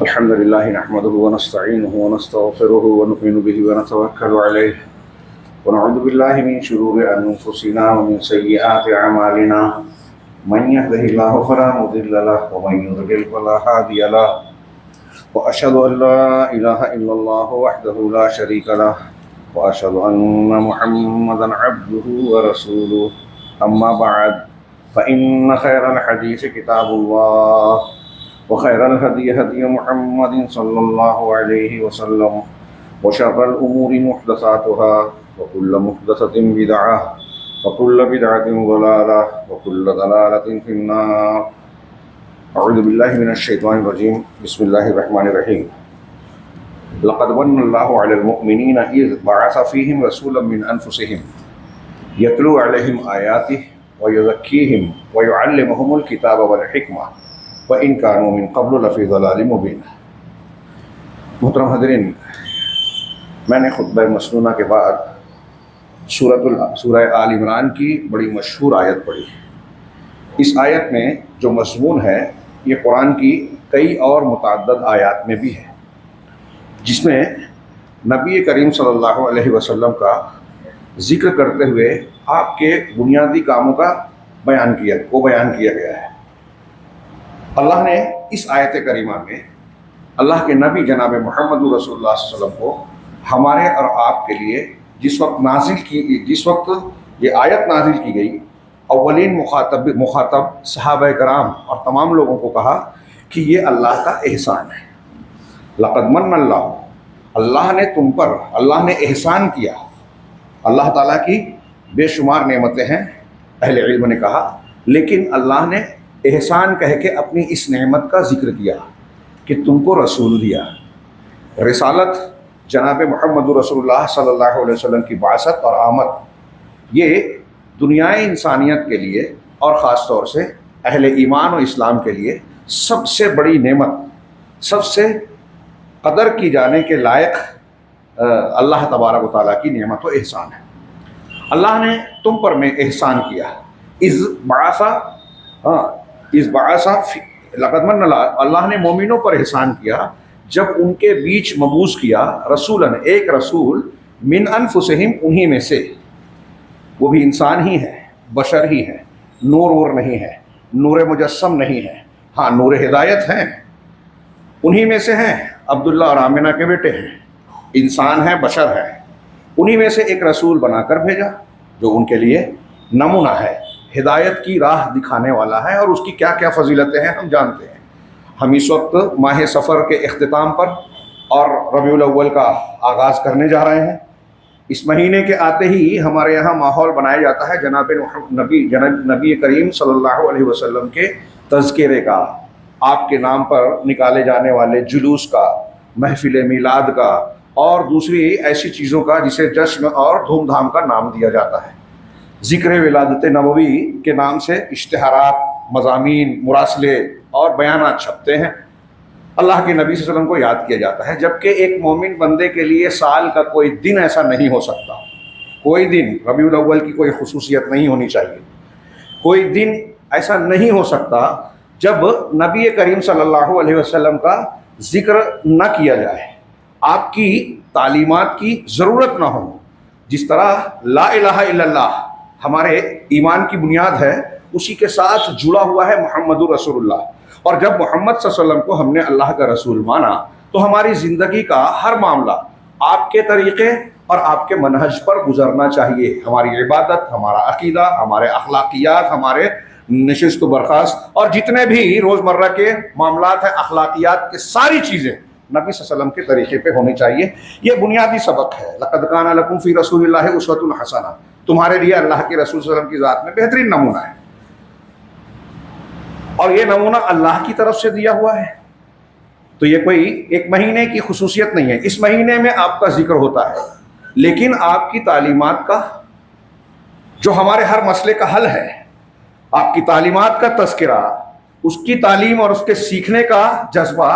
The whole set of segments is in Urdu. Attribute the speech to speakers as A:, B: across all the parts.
A: الحمد لله نحمده ونستعينه ونستغفره ونؤمن به ونتوكل عليه ونعوذ بالله من شرور أنفسنا ومن سيئات أعمالنا من يهده الله فلا مضل له ومن يضلل فلا هادي له وأشهد أن لا إله إلا الله وحده لا شريك له وأشهد أن محمدا عبده ورسوله أما بعد فإن خير الحديث كتاب الله وخير الهدي هدي محمد صلى الله عليه وسلم وشر الأمور محدثاتها وكل محدثة بدعة وكل بدعة ضلالة وكل ضلالة في النار. أعوذ بالله من الشيطان الرجيم. بسم الله الرحمن الرحيم. لقد من الله على المؤمنين إذ بعث فيهم رسولا من أنفسهم يتلو عليهم آياته ويزكيهم ويعلمهم الكتاب والحكمة وَإِنْ كَانُوا مِنْ قَبْلُ لَفِي ضَلَالٍ مُبِينٍ. محترم حضرین، میں نے خطبہ مسنونہ کے بعد سورہ آل عمران کی بڑی مشہور آیت پڑھی. اس آیت میں جو مضمون ہے یہ قرآن کی کئی اور متعدد آیات میں بھی ہے، جس میں نبی کریم صلی اللہ علیہ وسلم کا ذکر کرتے ہوئے آپ کے بنیادی کاموں کا بیان کیا گیا ہے. اللہ نے اس آیت کریمہ میں اللہ کے نبی جناب محمد رسول اللہ صلی اللہ علیہ وسلم کو ہمارے اور آپ کے لیے جس وقت یہ آیت نازل کی گئی، اولین مخاطب صحابہ کرام اور تمام لوگوں کو کہا کہ یہ اللہ کا احسان ہے. لقد من اللہ نے تم پر، اللہ نے احسان کیا. اللہ تعالیٰ کی بے شمار نعمتیں ہیں، اہل علم نے کہا، لیکن اللہ نے احسان کہہ کے اپنی اس نعمت کا ذکر کیا کہ تم کو رسول دیا. رسالت جناب محمد رسول اللہ صلی اللہ علیہ وسلم کی بعثت اور آمد یہ دنیائے انسانیت کے لیے اور خاص طور سے اہل ایمان و اسلام کے لیے سب سے بڑی نعمت، سب سے قدر کی جانے کے لائق اللہ تبارک و تعالیٰ کی نعمت و احسان ہے. اللہ نے تم پر میں احسان کیا. لقد من اللہ نے مومنوں پر احسان کیا جب ان کے بیچ مبعوث کیا رسولاً، ایک رسول، من انفسہم، انہی میں سے. وہ بھی انسان ہی ہے، بشر ہی ہے، نور نہیں ہے، نور مجسم نہیں ہے. ہاں، نور ہدایت ہیں، انہی میں سے ہیں. عبداللہ اور آمنہ کے بیٹے ہیں، انسان ہیں، بشر ہیں. انہی میں سے ایک رسول بنا کر بھیجا جو ان کے لیے نمونہ ہے، ہدایت کی راہ دکھانے والا ہے، اور اس کی کیا کیا فضیلتیں ہیں ہم جانتے ہیں. ہم اس وقت ماہ سفر کے اختتام پر اور ربیع الاول کا آغاز کرنے جا رہے ہیں. اس مہینے کے آتے ہی ہمارے یہاں ماحول بنایا جاتا ہے جناب نبی کریم صلی اللہ علیہ وسلم کے تذکرے کا، آپ کے نام پر نکالے جانے والے جلوس کا، محفل میلاد کا اور دوسری ایسی چیزوں کا جسے جشن اور دھوم دھام کا نام دیا جاتا ہے. ذکر ولادت نبوی کے نام سے اشتہارات، مضامین، مراسلے اور بیانات چھپتے ہیں. اللہ کے نبی صلی اللہ علیہ وسلم کو یاد کیا جاتا ہے، جبکہ ایک مومن بندے کے لیے سال کا کوئی دن ایسا نہیں ہو سکتا، کوئی دن ربیع الاول کی کوئی خصوصیت نہیں ہونی چاہیے، کوئی دن ایسا نہیں ہو سکتا جب نبی کریم صلی اللہ علیہ وسلم کا ذکر نہ کیا جائے، آپ کی تعلیمات کی ضرورت نہ ہو. جس طرح لا الہ الا اللہ ہمارے ایمان کی بنیاد ہے، اسی کے ساتھ جڑا ہوا ہے محمد رسول اللہ. اور جب محمد صلی اللہ علیہ وسلم کو ہم نے اللہ کا رسول مانا تو ہماری زندگی کا ہر معاملہ آپ کے طریقے اور آپ کے منہج پر گزرنا چاہیے. ہماری عبادت، ہمارا عقیدہ، ہمارے اخلاقیات، ہمارے نشست و برخاست اور جتنے بھی روزمرہ کے معاملات ہیں، اخلاقیات کے ساری چیزیں نبی صلی اللہ علیہ وسلم کے طریقے پہ ہونی چاہیے. یہ بنیادی سبق ہے. لقد کان لکم فی رسول اللہ اسوۃ حسنہ، تمہارے لیے اللہ کے رسول صلی اللہ علیہ وسلم کی ذات میں بہترین نمونہ ہے، اور یہ نمونہ اللہ کی طرف سے دیا ہوا ہے. تو یہ کوئی ایک مہینے کی خصوصیت نہیں ہے. اس مہینے میں آپ کا ذکر ہوتا ہے، لیکن آپ کی تعلیمات کا جو ہمارے ہر مسئلے کا حل ہے، آپ کی تعلیمات کا تذکرہ، اس کی تعلیم اور اس کے سیکھنے کا جذبہ،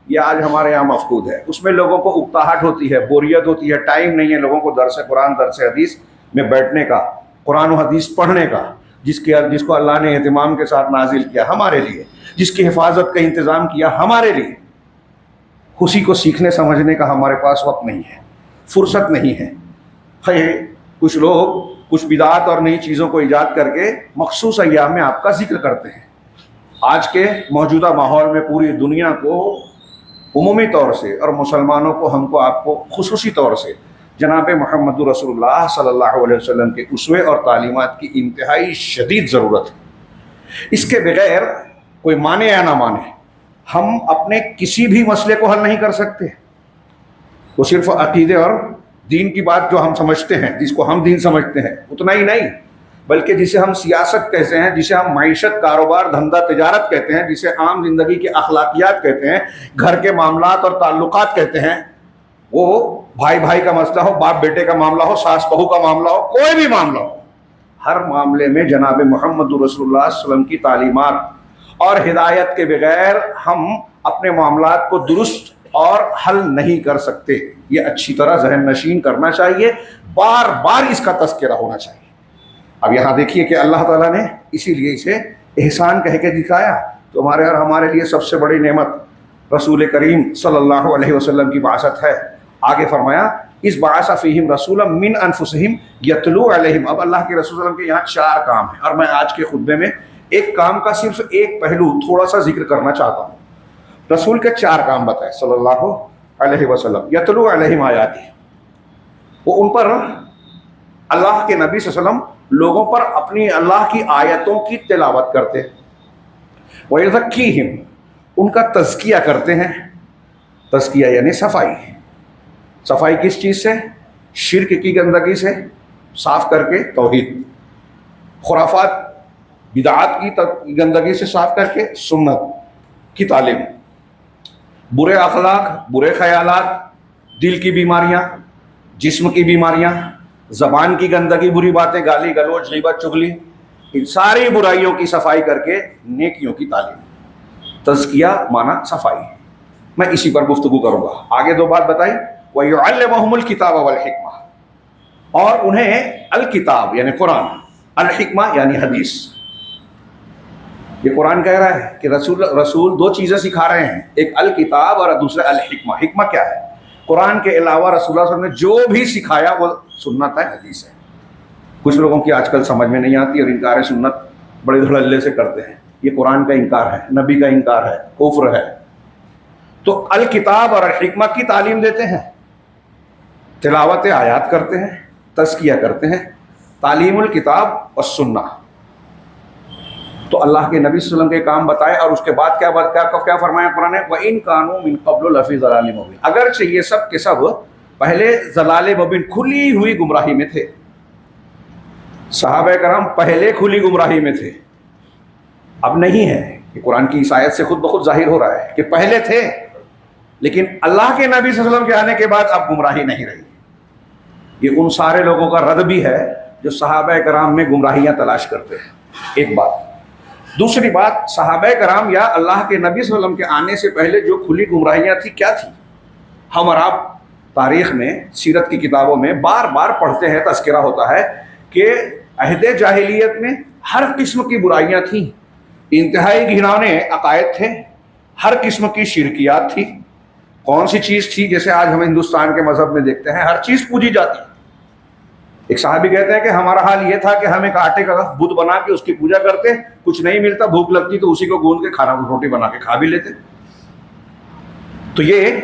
A: یہ آج ہمارے یہاں مفقود ہے. اس میں لوگوں کو اکتاہٹ ہوتی ہے، بوریت ہوتی ہے، ٹائم نہیں ہے لوگوں کو درس قرآن، درس حدیث میں بیٹھنے کا، قرآن و حدیث پڑھنے کا، جس کو اللہ نے اہتمام کے ساتھ نازل کیا ہمارے لیے، جس کی حفاظت کا انتظام کیا ہمارے لیے. اسی کو سیکھنے سمجھنے کا ہمارے پاس وقت نہیں ہے، فرصت نہیں ہے۔ کچھ لوگ کچھ بدعات اور نئی چیزوں کو ایجاد کر کے مخصوص ایام میں آپ کا ذکر کرتے ہیں۔ آج کے موجودہ ماحول میں پوری دنیا کو عمومی طور سے اور مسلمانوں کو، ہم کو، آپ کو خصوصی طور سے جناب محمد رسول اللہ صلی اللہ علیہ وسلم کے اسوے اور تعلیمات کی انتہائی شدید ضرورت ہے۔ اس کے بغیر کوئی مانے یا نہ مانے، ہم اپنے کسی بھی مسئلے کو حل نہیں کر سکتے۔ وہ صرف عقیدے اور دین کی بات جو ہم سمجھتے ہیں، جس کو ہم دین سمجھتے ہیں، اتنا ہی نہیں، بلکہ جسے ہم سیاست کہتے ہیں، جسے ہم معیشت، کاروبار، دھندا، تجارت کہتے ہیں، جسے عام زندگی کے اخلاقیات کہتے ہیں، گھر کے معاملات اور تعلقات کہتے ہیں، وہ بھائی بھائی کا مسئلہ ہو، باپ بیٹے کا معاملہ ہو، ساس بہو کا معاملہ ہو، کوئی بھی معاملہ ہو، ہر معاملے میں جناب محمد رسول اللہ صلی اللہ علیہ وسلم کی تعلیمات اور ہدایت کے بغیر ہم اپنے معاملات کو درست اور حل نہیں کر سکتے۔ یہ اچھی طرح ذہن نشین کرنا چاہیے، بار بار اس کا تذکرہ ہونا چاہیے۔ اب یہاں دیکھیے کہ اللہ تعالیٰ نے اسی لیے اسے احسان کہہ کے دکھایا۔ تمہارے اور ہمارے لیے سب سے بڑی نعمت رسول کریم صلی اللہ علیہ وسلم کی بعثت ہے۔ آگے فرمایا اس بعث فیہم رسولا من انفسہم یتلو علیہم۔ اب اللہ کے رسول صلی اللہ علیہ وسلم کے یہاں 4 کام ہیں، اور میں آج کے خطبے میں ایک کام کا صرف ایک پہلو تھوڑا سا ذکر کرنا چاہتا ہوں۔ رسول کے 4 کام بتائے صلی اللہ علیہ وسلم۔ یتلو علیہم آیاتی، وہ ان پر، اللہ کے نبی صلی اللہ علیہ وسلم لوگوں پر اپنی اللہ کی آیتوں کی تلاوت کرتے، وَيُزَكِّيهِمْ، ان کا تزکیہ کرتے ہیں۔ تزکیہ یعنی صفائی۔ صفائی کس چیز سے؟ شرک کی گندگی سے صاف کر کے توحید، خرافات بدعات کی گندگی سے صاف کر کے سنت کی تعلیم، برے اخلاق، برے خیالات، دل کی بیماریاں، جسم کی بیماریاں، زبان کی گندگی، بری باتیں، گالی گلوچ، غیبت، چغلی، ان ساری برائیوں کی صفائی کر کے نیکیوں کی تعلیم۔ تزکیہ مانا صفائی۔ میں اسی پر گفتگو کروں گا۔ آگے 2 بات بتائی، وَيُعَلِّمُهُمُ الْكِتَابَ وَالْحِكْمَةَ، اور انہیں الکتاب یعنی قرآن، الحکمہ یعنی حدیث۔ یہ قرآن کہہ رہا ہے کہ رسول 2 چیزیں سکھا رہے ہیں، ایک الکتاب اور دوسرا الحکمہ۔ حکمہ کیا ہے؟ قرآن کے علاوہ رسول اللہ صلی اللہ علیہ وسلم نے جو بھی سکھایا وہ سنت ہے، حدیث ہے۔ کچھ لوگوں کی آج کل سمجھ میں نہیں آتی اور انکار سنت بڑے دھڑلے سے کرتے ہیں۔ یہ قرآن کا انکار ہے، نبی کا انکار ہے، کفر ہے۔ تو الکتاب اور الحکمہ کی تعلیم دیتے ہیں، تلاوت آیات کرتے ہیں، تزکیہ کرتے ہیں، تعلیم الکتاب والسنہ۔ تو اللہ کے نبی صلی اللہ علیہ وسلم کے کام بتائے، اور اس کے بعد کیا فرمایا قرآن نے؟ وَإِن كَانُوا مِن قَبْلُ لَفِي ضَلَالٍ مُبِينٍ، اگرچہ یہ سب کے سب پہلے ضلال مبین، کھلی ہوئی گمراہی میں تھے۔ صحابہ کرام پہلے کھلی گمراہی میں تھے، اب نہیں ہے۔ یہ قرآن کی اس آیت سے خود بخود ظاہر ہو رہا ہے کہ پہلے تھے، لیکن اللہ کے نبی صلی اللہ علیہ وسلم کے آنے کے بعد اب گمراہی نہیں رہی۔ یہ ان سارے لوگوں کا رد بھی ہے جو صحابہ کرام میں گمراہیاں تلاش کرتے ہیں، ایک بات۔ دوسری بات، صحابہ کرام یا اللہ کے نبی صلی اللہ علیہ وسلم کے آنے سے پہلے جو کھلی گمراہیاں تھیں، کیا تھی؟ ہم اور آپ تاریخ میں، سیرت کی کتابوں میں بار بار پڑھتے ہیں، تذکرہ ہوتا ہے کہ عہد جاہلیت میں ہر قسم کی برائیاں تھیں، انتہائی گھناؤنے عقائد تھے، ہر قسم کی شرکیات تھی۔ کون سی چیز تھی؟ جیسے آج ہم ہندوستان کے مذہب میں دیکھتے ہیں ہر چیز پوجی جاتی ہے۔ ایک صحابی کہتے ہیں کہ ہمارا حال یہ تھا کہ ہم ایک آٹے کا بت بنا کے اس کی پوجا کرتے، کچھ نہیں ملتا، بھوک لگتی تو اسی کو گوندھ کے کھانا، روٹی بنا کے کھا بھی لیتے۔ تو یہ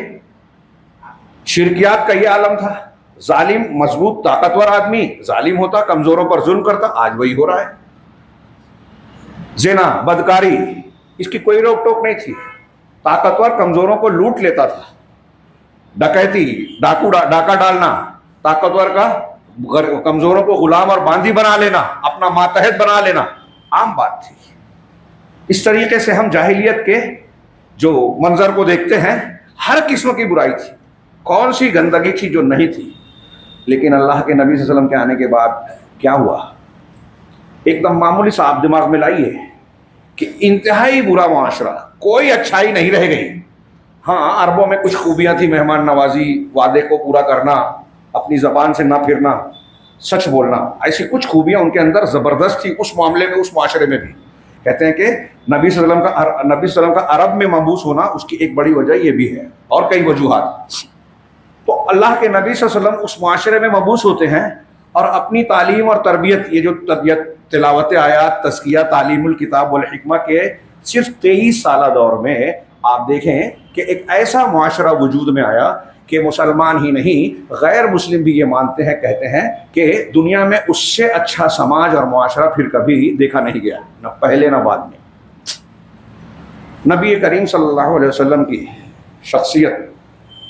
A: شرکیات کا یہ عالم تھا۔ ظالم، مضبوط طاقتور آدمی ظالم ہوتا، کمزوروں پر ظلم کرتا، آج وہی ہو رہا ہے۔ زنا، بدکاری، اس کی کوئی روک ٹوک نہیں تھی، طاقتور کمزوروں کو لوٹ لیتا تھا۔ ڈکیتی، ڈاکہ ڈالنا، طاقتور کا کمزوروں کو غلام اور باندھی بنا لینا، اپنا ماتحت بنا لینا، عام بات تھی۔ اس طریقے سے ہم جاہلیت کے جو منظر کو دیکھتے ہیں، ہر قسم کی برائی تھی، کون سی گندگی تھی جو نہیں تھی۔ لیکن اللہ کے نبی صلی اللہ علیہ وسلم کے آنے کے بعد کیا ہوا؟ ایک دم معمولی سا آپ دماغ میں لائیے کہ انتہائی برا معاشرہ، کوئی اچھائی نہیں رہ گئی۔ ہاں، عربوں میں کچھ خوبیاں تھیں، مہمان نوازی، وعدے کو پورا کرنا، اپنی زبان سے نہ پھرنا، سچ بولنا، ایسی کچھ خوبیاں ان کے اندر زبردست تھی اس معاملے میں، اس معاشرے میں بھی۔ کہتے ہیں کہ نبی صلی اللہ علیہ وسلم کا عرب میں مبعوث ہونا اس کی ایک بڑی وجہ یہ بھی ہے، اور کئی وجوہات۔ تو اللہ کے نبی صلی اللہ علیہ وسلم اس معاشرے میں مبعوث ہوتے ہیں اور اپنی تعلیم اور تربیت، یہ جو تربیت، تلاوت آیات، تزکیہ، تعلیم الکتاب والحکمہ کے صرف 23 سالہ دور میں آپ دیکھیں کہ ایک ایسا معاشرہ وجود میں آیا کہ مسلمان ہی نہیں غیر مسلم بھی یہ مانتے ہیں، کہتے ہیں کہ دنیا میں اس سے اچھا سماج اور معاشرہ پھر کبھی دیکھا نہیں گیا، نہ پہلے نہ بعد میں۔ نبی کریم صلی اللہ علیہ وسلم کی شخصیت،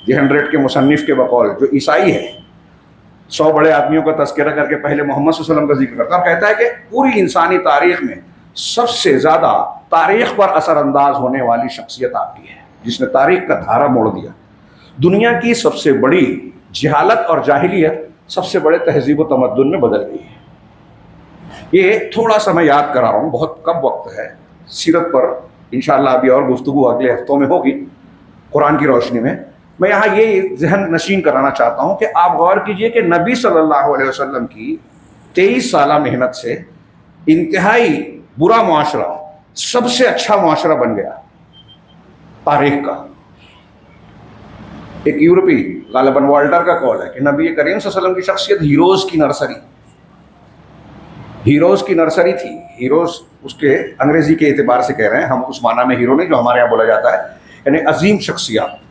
A: دی 100 کے مصنف کے بقول، جو عیسائی ہے، 100 بڑے آدمیوں کا تذکرہ کر کے پہلے محمد صلی اللہ علیہ وسلم کا ذکر کرتا ہے، اور کہتا ہے کہ پوری انسانی تاریخ میں سب سے زیادہ تاریخ پر اثر انداز ہونے والی شخصیت آپ کی ہے، جس نے تاریخ کا دھارا موڑ دیا۔ دنیا کی سب سے بڑی جہالت اور جاہلیت سب سے بڑے تہذیب و تمدن میں بدل گئی ہے۔ یہ تھوڑا سا میں یاد کرا رہا ہوں، بہت کم وقت ہے، سیرت پر انشاءاللہ ابھی اور گفتگو اگلے ہفتوں میں ہوگی قرآن کی روشنی میں۔ میں یہاں یہ ذہن نشین کرانا چاہتا ہوں کہ آپ غور کیجئے کہ نبی صلی اللہ علیہ وسلم کی 23 سالہ محنت سے انتہائی برا معاشرہ سب سے اچھا معاشرہ بن گیا تاریخ کا۔ ایک یورپی، غالباً والٹر کا قول ہے کہ نبی کریم صلی اللہ علیہ وسلم کی شخصیت ہیروز کی نرسری تھی۔ ہیروز اس کے انگریزی کے اعتبار سے کہہ رہے ہیں، ہم اس معنی میں ہیرو نہیں جو ہمارے یہاں بولا جاتا ہے، یعنی عظیم شخصیات،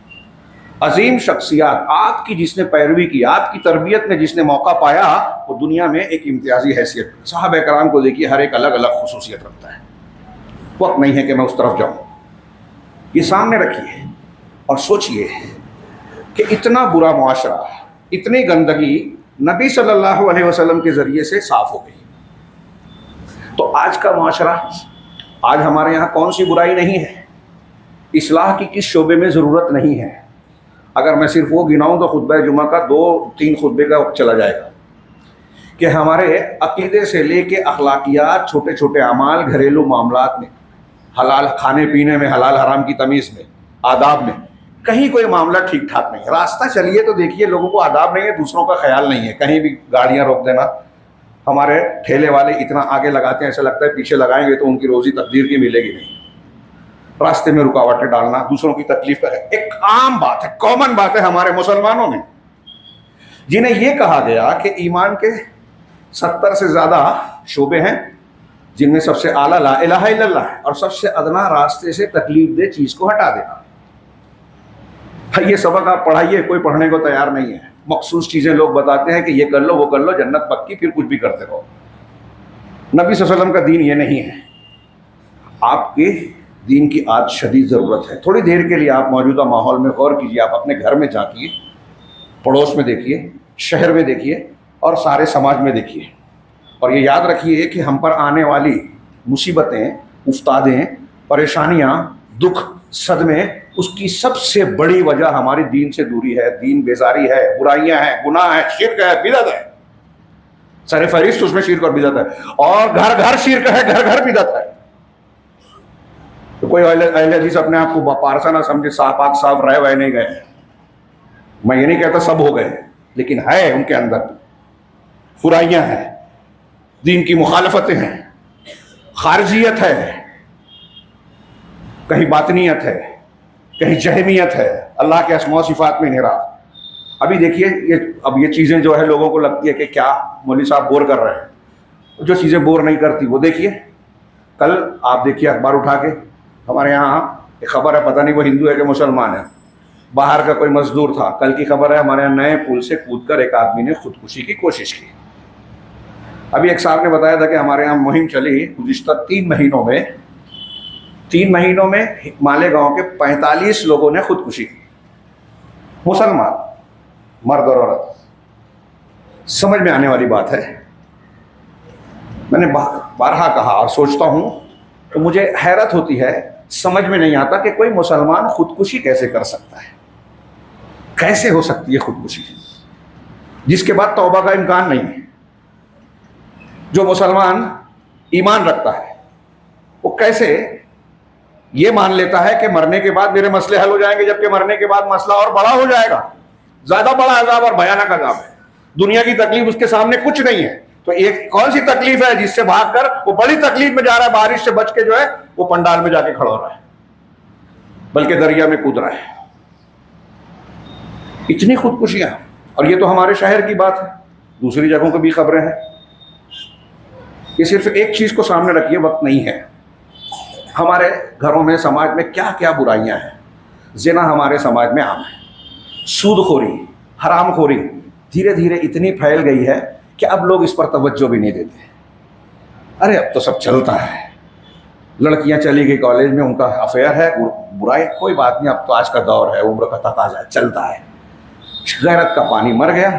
A: آپ کی جس نے پیروی کی، آپ کی تربیت میں جس نے موقع پایا، وہ دنیا میں ایک امتیازی حیثیت۔ صحابہ کرام کو دیکھیے، ہر ایک الگ الگ خصوصیت رکھتا ہے، وقت نہیں ہے کہ میں اس طرف جاؤں۔ یہ سامنے رکھیے اور سوچئے کہ اتنا برا معاشرہ، اتنی گندگی نبی صلی اللہ علیہ وسلم کے ذریعے سے صاف ہو گئی۔ تو آج کا معاشرہ، آج ہمارے یہاں کون سی برائی نہیں ہے، اصلاح کی کس شعبے میں ضرورت نہیں ہے؟ اگر میں صرف وہ گناؤں تو خطبہ جمعہ کا 2-3 خطبے کا وقت چلا جائے گا، کہ ہمارے عقیدے سے لے کے اخلاقیات، چھوٹے چھوٹے اعمال، گھریلو معاملات میں، حلال کھانے پینے میں، حلال حرام کی تمیز میں، آداب میں، کہیں کوئی معاملہ ٹھیک ٹھاک نہیں ہے۔ راستہ چلیے تو دیکھیے لوگوں کو آداب نہیں ہے، دوسروں کا خیال نہیں ہے، کہیں بھی گاڑیاں روک دینا، ہمارے ٹھیلے والے اتنا آگے لگاتے ہیں، ایسا لگتا ہے پیچھے لگائیں گے تو ان کی روزی تقدیر کی ملے گی نہیں، راستے میں رکاوٹیں ڈالنا، دوسروں کی تکلیف کا ایک عام بات ہے، کامن بات ہے ہمارے مسلمانوں میں، جنہیں یہ کہا گیا کہ ایمان کے 70 سے زیادہ شعبے ہیں، جن میں سب سے اعلیٰ لا الہ الا اللہ ہے، اور سب سے ادنا راستے سے تکلیف دہ چیز کو ہٹا دینا۔ یہ سبق آپ پڑھائیے، کوئی پڑھنے کو تیار نہیں ہے، مخصوص چیزیں لوگ بتاتے ہیں کہ یہ کر لو وہ کر لو، جنت پکی، پھر کچھ بھی کرتے رہو۔ نبی صلی اللہ علیہ وسلم کا دین یہ نہیں ہے۔ آپ کے دین کی آج شدید ضرورت ہے۔ تھوڑی دیر کے لیے آپ موجودہ ماحول میں غور کیجیے، آپ اپنے گھر میں جھانکیے، پڑوس میں دیکھیے، شہر میں دیکھیے، اور سارے سماج میں دیکھیے، اور یہ یاد رکھیے کہ ہم پر آنے والی مصیبتیں، افتادیں، پریشانیاں، دکھ، صدمے، اس کی سب سے بڑی وجہ ہماری دین سے دوری ہے، دین بیزاری ہے، برائیاں ہیں، گناہ ہے، شرک ہے، بدعت ہے، سر فہرست اس میں شرک اور بدعت ہے، اور گھر گھر شرک ہے، گھر گھر بدعت ہے۔ تو کوئی اہل حدیث اپنے آپ کو پارسا نہ سمجھے، پاک صاف رہے ہوئے نہیں گئے، میں یہ نہیں کہتا سب ہو گئے، لیکن ہے ان کے اندر برائیاں ہیں، دین کی مخالفتیں ہیں، خارجیت ہے، کہیں باطنیت ہے، کہیں جہمیت ہے، اللہ کے اسماء و صفات میں انحراف۔ ابھی دیکھیے اب یہ چیزیں جو ہے لوگوں کو لگتی ہے کہ کیا مولوی صاحب بور کر رہے ہیں، جو چیزیں بور نہیں کرتی وہ دیکھیے۔ کل آپ دیکھیے اخبار اٹھا کے، ہمارے یہاں ایک خبر ہے، پتہ نہیں وہ ہندو ہے کہ مسلمان ہے، باہر کا کوئی مزدور تھا، کل کی خبر ہے ہمارے یہاں نئے پل سے کود کر ایک آدمی نے خودکشی کی کوشش کی۔ ابھی ایک صاحب نے بتایا تھا کہ ہمارے یہاں مہم چلی، گزشتہ 3 مہینوں میں مالیگاؤں کے 45 لوگوں نے خودکشی کی، مسلمان، مرد اور عورت۔ سمجھ میں آنے والی بات ہے۔ میں نے بارہا کہا اور سوچتا ہوں تو مجھے حیرت ہوتی ہے، سمجھ میں نہیں آتا کہ کوئی مسلمان خودکشی کیسے کر سکتا ہے، کیسے ہو سکتی ہے خودکشی جس کے بعد توبہ کا امکان نہیں ہے۔ جو مسلمان ایمان رکھتا ہے وہ کیسے یہ مان لیتا ہے کہ مرنے کے بعد میرے مسئلے حل ہو جائیں گے، جبکہ مرنے کے بعد مسئلہ اور بڑا ہو جائے گا، زیادہ بڑا عذاب اور بھیانک عذاب ہے، دنیا کی تکلیف اس کے سامنے کچھ نہیں ہے۔ تو ایک کون سی تکلیف ہے جس سے بھاگ کر وہ بڑی تکلیف میں جا رہا ہے، بارش سے بچ کے جو ہے وہ پنڈال میں جا کے کھڑا ہو رہا ہے، بلکہ دریا میں کود رہا ہے. اتنی خودکشیاں. اور یہ تو ہمارے شہر کی بات ہے، دوسری جگہوں کی بھی خبریں ہیں. یہ صرف ایک چیز کو سامنے رکھیے، وقت نہیں ہے. ہمارے گھروں میں، سماج میں کیا کیا برائیاں ہیں. زنا ہمارے سماج میں عام ہے، سود خوری، حرام خوری دھیرے دھیرے اتنی پھیل گئی ہے کہ اب لوگ اس پر توجہ بھی نہیں دیتے. ارے اب تو سب چلتا ہے، لڑکیاں چلی گئی کالج میں، ان کا افیئر ہے، برائی کوئی بات نہیں، اب تو آج کا دور ہے، عمر کا تقاضا ہے، چلتا ہے. غیرت کا پانی مر گیا،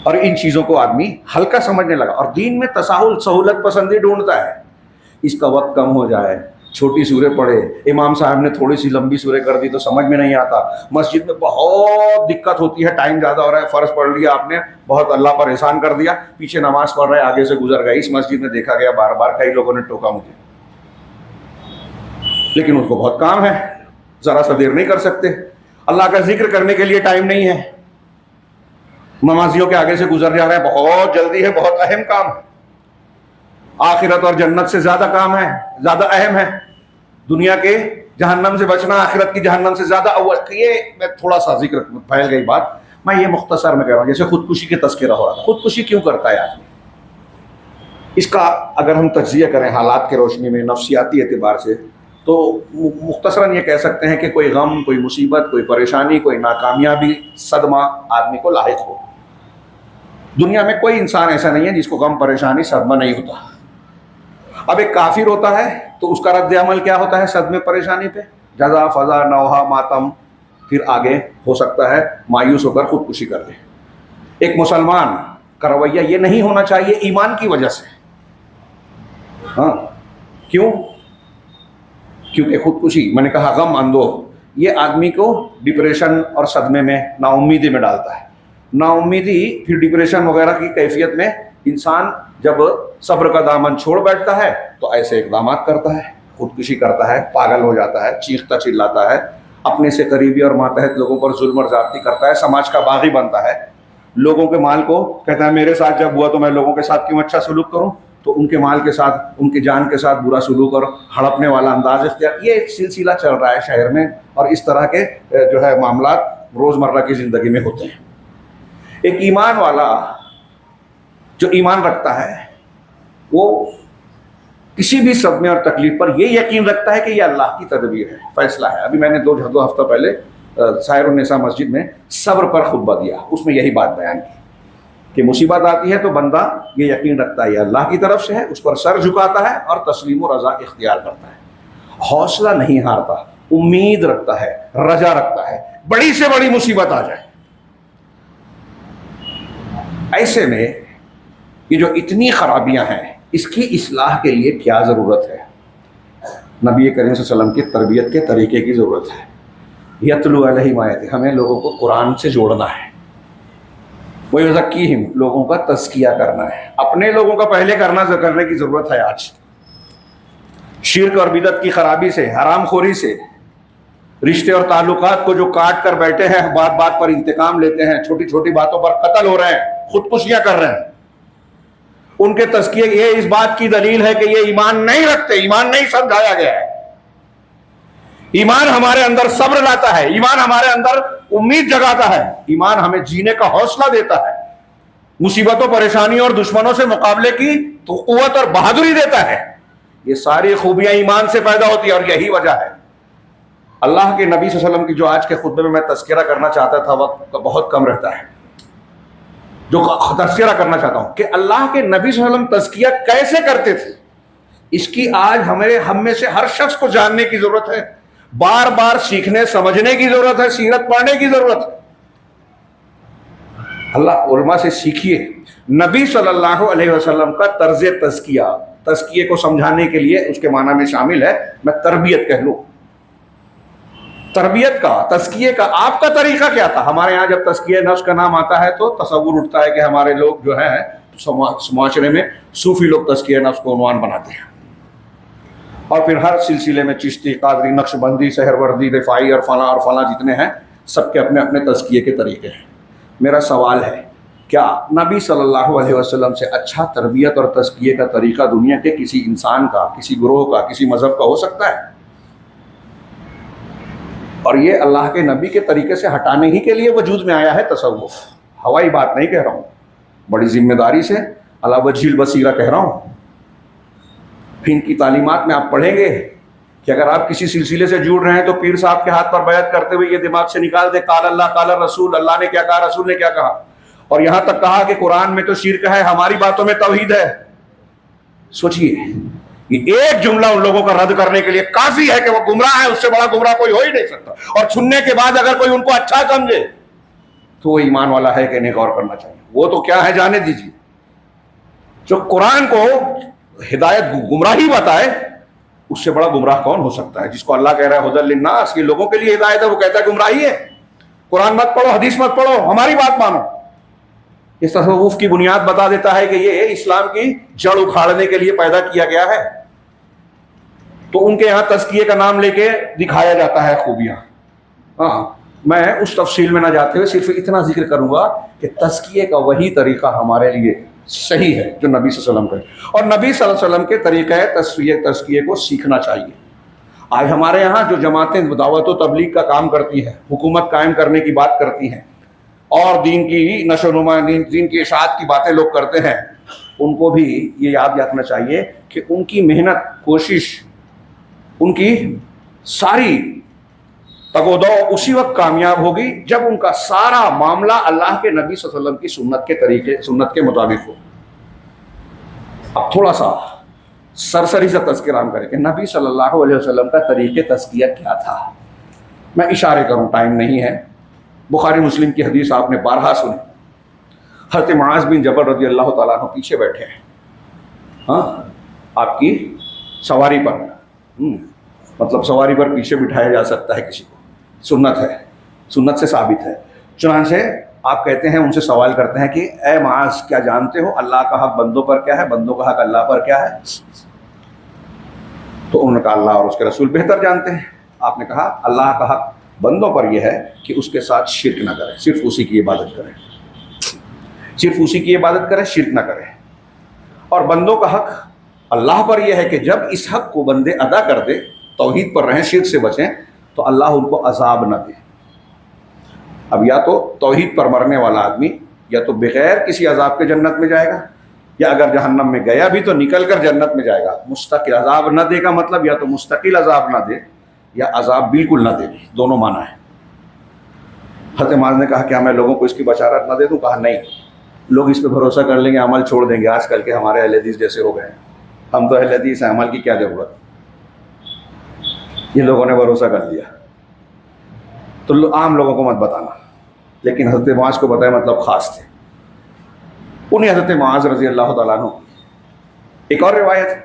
A: اور ان چیزوں کو آدمی ہلکا سمجھنے لگا، اور دین میں تساہل، سہولت پسندی ڈھونڈتا ہے. اس کا وقت کم ہو جائے، چھوٹی سورے پڑھے، امام صاحب نے تھوڑی سی لمبی سورے کر دی تو سمجھ میں نہیں آتا. مسجد میں بہت دقت ہوتی ہے، ٹائم زیادہ ہو رہا ہے، فرض پڑھ لیا آپ نے، بہت اللہ پر احسان کر دیا، پیچھے نماز پڑھ رہے آگے سے گزر گئے. اس مسجد میں دیکھا گیا بار بار، کئی لوگوں نے ٹوکا مجھے، لیکن اس کو بہت کام ہے، ذرا سا دیر نہیں کر سکتے. اللہ کا ذکر کرنے کے لیے ٹائم نہیں ہے، نمازیوں کے آگے سے گزر جا رہے ہیں، بہت جلدی ہے، بہت اہم کام ہے. آخرت اور جنت سے زیادہ کام ہے، زیادہ اہم ہے. دنیا کے جہنم سے بچنا آخرت کی جہنم سے زیادہ اول. یہ میں تھوڑا سا ذکر پھیل گئی بات، میں یہ مختصر میں کہہ رہا ہوں. جیسے خودکشی کے تذکرہ ہو رہا تھا، خودکشی کیوں کرتا ہے آدمی؟ اس کا اگر ہم تجزیہ کریں حالات کے روشنی میں، نفسیاتی اعتبار سے، تو مختصراً یہ کہہ سکتے ہیں کہ کوئی غم، کوئی مصیبت، کوئی پریشانی، کوئی ناکامیابی، صدمہ آدمی کو لاحق ہو. دنیا میں کوئی انسان ایسا نہیں ہے جس کو غم، پریشانی، صدمہ نہیں ہوتا. اب ایک کافر ہوتا ہے تو اس کا رد عمل کیا ہوتا ہے صدمے پریشانی پہ؟ جزا، فضا، نوحہ، ماتم، پھر آگے ہو سکتا ہے مایوس ہو کر خودکشی کر لے. ایک مسلمان کا رویہ یہ نہیں ہونا چاہیے ایمان کی وجہ سے. ہاں، کیوں؟ کیونکہ خودکشی، میں نے کہا غم اندوہ، یہ آدمی کو ڈپریشن اور صدمے میں، نا امیدی میں ڈالتا ہے. نا امیدی پھر ڈپریشن وغیرہ کی کیفیت میں انسان جب صبر کا دامن چھوڑ بیٹھتا ہے تو ایسے اقدامات کرتا ہے، خودکشی کرتا ہے، پاگل ہو جاتا ہے، چیختا چلاتا ہے، اپنے سے قریبی اور ماتحت لوگوں پر ظلم اور زیادتی کرتا ہے، سماج کا باغی بنتا ہے. لوگوں کے مال کو کہتا ہے میرے ساتھ جب ہوا تو میں لوگوں کے ساتھ کیوں اچھا سلوک کروں، تو ان کے مال کے ساتھ، ان کی جان کے ساتھ برا سلوک اور ہڑپنے والا انداز اختیار. یہ ایک سلسلہ چل رہا ہے شہر میں، اور اس طرح کے جو ہے معاملات روزمرہ کی زندگی میں ہوتے ہیں. ایک ایمان والا جو ایمان رکھتا ہے وہ کسی بھی صدمے اور تکلیف پر یہ یقین رکھتا ہے کہ یہ اللہ کی تدبیر ہے، فیصلہ ہے. ابھی میں نے دو ہفتہ پہلے سائر النساء مسجد میں صبر پر خطبہ دیا، اس میں یہی بات بیان کی کہ مصیبت آتی ہے تو بندہ یہ یقین رکھتا ہے یہ اللہ کی طرف سے ہے، اس پر سر جھکاتا ہے اور تسلیم و رضا اختیار کرتا ہے. حوصلہ نہیں ہارتا، امید رکھتا ہے، رجا رکھتا ہے، بڑی سے بڑی مصیبت آ جائے. ایسے میں یہ جو اتنی خرابیاں ہیں، اس کی اصلاح کے لیے کیا ضرورت ہے؟ نبی کریم صلی اللہ علیہ وسلم کی تربیت کے طریقے کی ضرورت ہے. یتلو علیہم آیاتہ، ہمیں لوگوں کو قرآن سے جوڑنا ہے. وَيُزَكِّيهِمْ، لوگوں کا تزکیہ کرنا ہے. اپنے لوگوں کا پہلے کرنے کی ضرورت ہے. آج شرک اور بدعت کی خرابی سے، حرام خوری سے، رشتے اور تعلقات کو جو کاٹ کر بیٹھے ہیں، بات بات پر انتقام لیتے ہیں، چھوٹی چھوٹی باتوں پر قتل ہو رہے ہیں، خودکشیاں کر رہے ہیں، ان کے تزکیے یہ اس بات کی دلیل ہے کہ یہ ایمان نہیں رکھتے، ایمان نہیں سمجھایا گیا ہے. ایمان ہمارے اندر صبر لاتا ہے، ایمان ہمارے اندر امید جگاتا ہے، ایمان ہمیں جینے کا حوصلہ دیتا ہے، مصیبتوں، پریشانیوں اور دشمنوں سے مقابلے کی تو قوت اور بہادری دیتا ہے. یہ ساری خوبیاں ایمان سے پیدا ہوتی ہیں، اور یہی وجہ ہے اللہ کے نبی صلی اللہ علیہ وسلم کی جو آج کے خطبے میں تذکرہ کرنا چاہتا تھا، وقت کا بہت کم رہتا ہے، جو تذکرہ کرنا چاہتا ہوں کہ اللہ کے نبی صلی اللہ علیہ وسلم تزکیہ کیسے کرتے تھے، اس کی آج ہم میں سے ہر شخص کو جاننے کی ضرورت ہے، بار بار سیکھنے سمجھنے کی ضرورت ہے، سیرت پڑھنے کی ضرورت ہے. اللہ علماء سے سیکھیے. نبی صلی اللہ علیہ وسلم کا طرز تزکیے کو سمجھانے کے لیے اس کے معنی میں شامل ہے، میں تربیت کہہ لوں، تربیت کا، تزکیے کا آپ کا طریقہ کیا تھا؟ ہمارے ہاں جب تزکیہ نفس کا نام آتا ہے تو تصور اٹھتا ہے کہ ہمارے لوگ جو ہیں معاشرے میں صوفی لوگ تزکیہ نفس کو عنوان بناتے ہیں، اور پھر ہر سلسلے میں چشتی، قادری، نقش بندی، سہروردی، رفاعی اور فلاں جتنے ہیں، سب کے اپنے اپنے تزکیے کے طریقے ہیں. میرا سوال ہے کیا نبی صلی اللہ علیہ وسلم سے اچھا تربیت اور تزکیے کا طریقہ دنیا کے کسی انسان کا، کسی گروہ کا، کسی مذہب کا ہو سکتا ہے؟ اور یہ اللہ کے نبی کے طریقے سے ہٹانے ہی کے لیے وجود میں آیا ہے تصوف، ہوائی بات نہیں کہہ رہا ہوں، بڑی ذمہ داری سے علی وجہ البصیرہ کہہ رہا ہوں۔ پھر ان کی تعلیمات میں آپ پڑھیں گے کہ اگر آپ کسی سلسلے سے جڑ رہے ہیں تو پیر صاحب کے ہاتھ پر بیعت کرتے ہوئے یہ دماغ سے نکال دے قال اللہ قال رسول، اللہ نے کیا کہا، رسول نے کیا کہا، اور یہاں تک کہا کہ قرآن میں تو شرک ہے، ہماری باتوں میں توحید ہے۔ سوچئے، یہ ایک جملہ ان لوگوں کا رد کرنے کے لیے کافی ہے کہ وہ گمراہ ہے، اس سے بڑا گمراہ کوئی ہو ہی نہیں سکتا، اور سننے کے بعد اگر کوئی ان کو اچھا سمجھے تو وہ ایمان والا ہے کہ نہیں، غور کرنا چاہیے۔ وہ تو کیا ہے جانے دیجیے، جو قرآن کو ہدایت گمراہی بتائے اس سے بڑا گمراہ کون ہو سکتا ہے؟ جس کو اللہ کہہ رہا ہے ھدی للناس، یہ لوگوں کے لیے ہدایت ہے، وہ کہتا ہے گمراہی ہے۔ قرآن مت پڑھو، حدیث مت پڑھو، ہماری بات مانو۔ اس تصوف کی بنیاد بتا دیتا ہے کہ یہ اسلام کی جڑ اکھاڑنے کے لیے پیدا کیا گیا ہے۔ تو ان کے یہاں تزکیے کا نام لے کے دکھایا جاتا ہے خوبیاں۔ ہاں، میں اس تفصیل میں نہ جاتے ہوئے صرف اتنا ذکر کروں گا کہ تزکیے کا وہی طریقہ ہمارے لیے صحیح ہے جو نبی صلی اللہ علیہ وسلم کا، اور نبی صلی اللہ علیہ وسلم کے طریقہ تزکیے کو سیکھنا چاہیے۔ آج ہمارے یہاں جو جماعتیں دعوت و تبلیغ کا کام کرتی ہیں، حکومت قائم کرنے کی بات کرتی ہیں، اور دین کی نشر و نما، دین کی اشاعت کی باتیں لوگ کرتے ہیں، ان کو بھی یہ یاد رکھنا چاہیے کہ ان کی محنت، کوشش، ان کی ساری تگ و دو اسی وقت کامیاب ہوگی جب ان کا سارا معاملہ اللہ کے نبی صلی اللہ علیہ وسلم کی سنت کے طریقے، سنت کے مطابق ہو۔ اب تھوڑا سا سرسری سے تذکرہ ہم کریں کہ نبی صلی اللہ علیہ وسلم کا طریقے تزکیہ کیا تھا۔ میں اشارے کروں، ٹائم نہیں ہے۔ بخاری مسلم کی حدیث آپ نے بارہا سنی۔ حضرت معاذ بن جبل رضی اللہ تعالیٰ عنہ پیچھے بیٹھے ہیں، ہاں، آپ کی سواری پر، مطلب سواری پر پیچھے بٹھایا جا سکتا ہے کسی کو، سنت ہے، سنت سے ثابت ہے۔ چنانچہ آپ کہتے ہیں، ان سے سوال کرتے ہیں کہ اے معاذ، کیا جانتے ہو اللہ کا حق بندوں پر کیا ہے، بندوں کا حق اللہ پر کیا ہے؟ تو انہوں نے کہا اللہ اور اس کے رسول بہتر جانتے ہیں۔ آپ نے کہا اللہ کا حق بندوں پر یہ ہے کہ اس کے ساتھ شرک نہ کریں، صرف اسی کی عبادت کریں، صرف اسی کی عبادت کریں، شرک نہ کریں۔ اور بندوں کا حق اللہ پر یہ ہے کہ جب اس حق کو بندے ادا کر دے، توحید پر رہیں، شرک سے بچیں، تو اللہ ان کو عذاب نہ دے۔ اب یا تو توحید پر مرنے والا آدمی یا تو بغیر کسی عذاب کے جنت میں جائے گا، یا اگر جہنم میں گیا بھی تو نکل کر جنت میں جائے گا۔ مستقل عذاب نہ دے گا مطلب یا تو مستقل عذاب نہ دے یا عذاب بالکل نہ دے، دونوں معنی ہے۔ حضرت معاذ نے کہا کیا میں لوگوں کو اس کی بشارت نہ دے دوں؟ کہا نہیں، لوگ اس پہ بھروسہ کر لیں گے، عمل چھوڑ دیں گے، آج کل کے ہمارے اہل حدیث جیسے ہو گئے ہیں، ہم تو اہل حدیث ہیں، عمل کی کیا ضرورت؟ یہ لوگوں نے بھروسہ کر لیا۔ تو عام لوگوں کو مت بتانا، لیکن حضرت معاذ کو بتایا، مطلب خاص تھے۔ انہیں حضرت معاذ رضی اللہ تعالیٰ عنہ، ایک اور روایت ہے،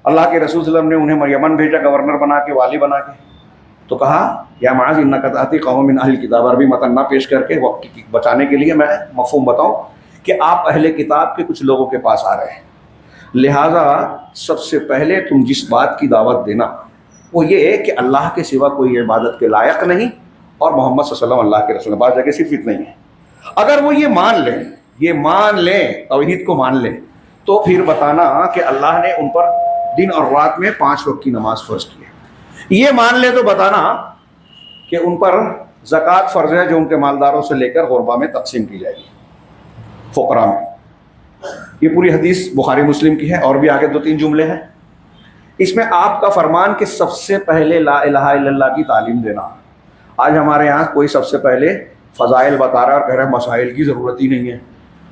A: اللہ کے رسول صلی اللہ علیہ وسلم نے انہیں یمن بھیجا، گورنر بنا کے، والی بنا کے، تو کہا یا معاذ انک تأتی قوم من اہل کتاب، عربی متن نہ پیش کر کے وقت کی بچانے کے لیے میں مفہوم بتاؤں کہ آپ اہل کتاب کے کچھ لوگوں کے پاس آ رہے ہیں، لہٰذا سب سے پہلے تم جس بات کی دعوت دینا وہ یہ ہے کہ اللہ کے سوا کوئی عبادت کے لائق نہیں، اور محمد صلی اللہ علیہ وسلم اللہ کے رسول۔ بعض جگہ صرف اتنا ہی ہے۔ اگر وہ یہ مان لیں، توحید کو مان لیں، تو پھر بتانا کہ اللہ نے ان پر دن اور رات میں 5 وقت کی نماز فرض کی ہے۔ یہ مان لیں تو بتانا کہ ان پر زکوٰۃ فرض ہے، جو ان کے مالداروں سے لے کر غربا میں تقسیم کی جائے گی، فقراء میں۔ یہ پوری حدیث بخاری مسلم کی ہے، اور بھی آگے 2-3 جملے ہیں۔ اس میں آپ کا فرمان کہ سب سے پہلے لا الہ الا اللہ کی تعلیم دینا۔ آج ہمارے یہاں کوئی سب سے پہلے فضائل بتا رہا ہے اور کہہ رہا ہے مسائل کی ضرورت ہی نہیں ہے،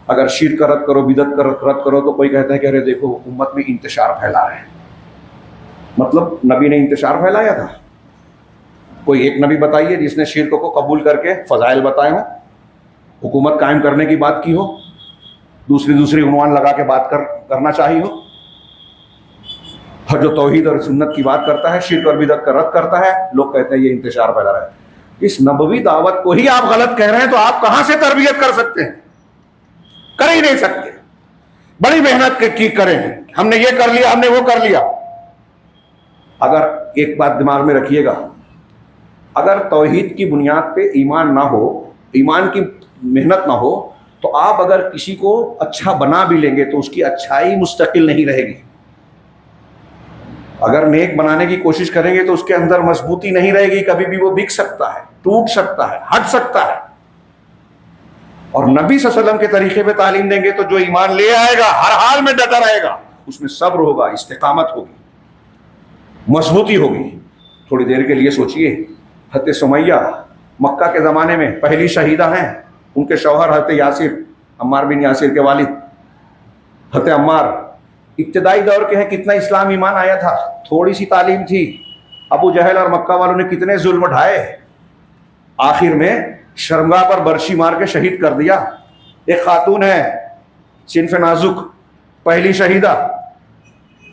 A: اگر شرک کا رد کرو، بدعت کا رد کرو، تو کوئی کہتا ہے کہ ارے دیکھو امت میں انتشار پھیلا ہے۔ مطلب نبی نے انتشار پھیلایا تھا؟ کوئی ایک نبی بتائیے جس نے شرک کو قبول کر کے فضائل بتائے ہوں، حکومت قائم کرنے کی بات کی ہو، دوسری عنوان لگا کے بات کرنا چاہیے ہو، اور جو توحید اور سنت کی بات کرتا ہے، شرک اور بدعت کا رد کرتا ہے، لوگ کہتے ہیں یہ انتشار پھیلا رہا ہے۔ اس نبوی دعوت کو ہی آپ غلط کہہ رہے ہیں، تو آپ کہاں سے تربیت کر سکتے ہیں؟ کر ہی نہیں سکتے۔ بڑی محنت کی کریں، ہم نے یہ کر لیا، ہم نے وہ کر لیا۔ اگر ایک بات دماغ میں رکھیے گا، اگر توحید کی بنیاد پہ ایمان نہ ہو، ایمان کی محنت نہ ہو، تو آپ اگر کسی کو اچھا بنا بھی لیں گے تو اس کی اچھائی مستقل نہیں رہے گی. اگر نیک بنانے کی کوشش کریں گے تو اس کے اندر مضبوطی نہیں رہے گی، کبھی بھی وہ بک سکتا ہے، ٹوٹ سکتا ہے، ہٹ سکتا ہے. اور نبی صلی اللہ علیہ وسلم کے طریقے پہ تعلیم دیں گے تو جو ایمان لے آئے گا ہر حال میں ڈٹا رہے گا، اس میں صبر ہوگا، استقامت ہوگی، مضبوطی ہوگی. تھوڑی دیر کے لیے سوچئے، حضرت سمیہ مکہ کے زمانے میں پہلی شہیدہ ہیں، ان کے شوہر حضرت یاسر، عمار بن یاسر کے والد حضرت عمار ابتدائی دور کے ہیں. کتنا اسلام ایمان آیا تھا، تھوڑی سی تعلیم تھی. ابو جہل اور مکہ والوں نے کتنے ظلم ڈھائے، آخر میں شرمگاہ پر برچھی مار کے شہید کر دیا. ایک خاتون ہے صنف نازک، پہلی شہیدہ.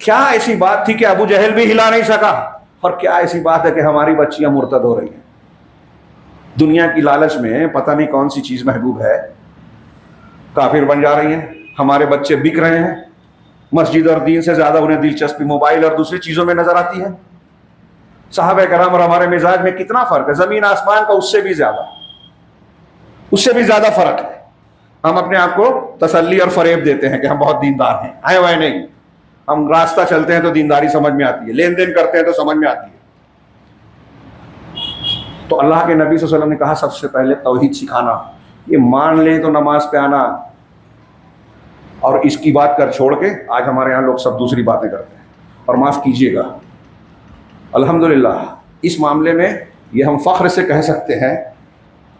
A: کیا ایسی بات تھی کہ ابو جہل بھی ہلا نہیں سکا، اور کیا ایسی بات ہے کہ ہماری بچیاں مرتد ہو رہی ہیں. دنیا کی لالچ میں پتہ نہیں کون سی چیز محبوب ہے، کافر بن جا رہی ہیں، ہمارے بچے بک رہے ہیں. مسجد اور دین سے زیادہ انہیں دلچسپی موبائل اور دوسری چیزوں میں نظر آتی ہے. صحابہ کرام اور ہمارے مزاج میں کتنا فرق ہے، زمین آسمان کا، اس سے بھی زیادہ فرق ہے. ہم اپنے آپ کو تسلی اور فریب دیتے ہیں کہ ہم بہت دیندار ہیں، آئے ہوئے نہیں. ہم راستہ چلتے ہیں تو دینداری سمجھ میں آتی ہے، لین دین کرتے ہیں تو سمجھ میں آتی ہے. تو اللہ کے نبی صلی اللہ علیہ وسلم نے کہا سب سے پہلے توحید سکھانا. یہ مان لیں تو نماز پہ آنا، اور اس کی بات کر چھوڑ کے آج ہمارے یہاں لوگ سب دوسری باتیں کرتے ہیں. اور معاف کیجیے گا، الحمدللہ اس معاملے میں یہ ہم فخر سے کہہ سکتے ہیں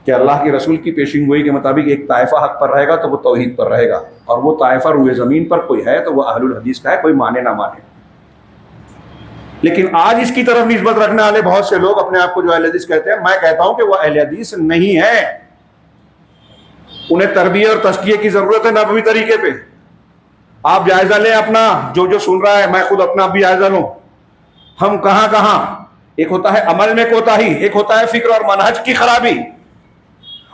A: کہ اللہ کے رسول کی پیشین گوئی کے مطابق ایک طائفہ حق پر رہے گا تو وہ توحید پر رہے گا، اور وہ طائفہ روئے زمین پر کوئی ہے تو وہ اہل الحدیث کا ہے، کوئی مانے نہ مانے. لیکن آج اس کی طرف نسبت رکھنے والے بہت سے لوگ اپنے آپ کو جو اہل حدیث کہتے ہیں، میں کہتا ہوں کہ وہ اہل حدیث نہیں ہے. انہیں تربیت اور تزکیے کی ضرورت ہے نبوی طریقے پہ. آپ جائزہ لیں اپنا، جو سن رہا ہے، میں خود اپنا بھی جائزہ لوں. ہم کہاں ایک ہوتا ہے عمل میں کوتاہی، ایک ہوتا ہے فکر اور منہج کی خرابی.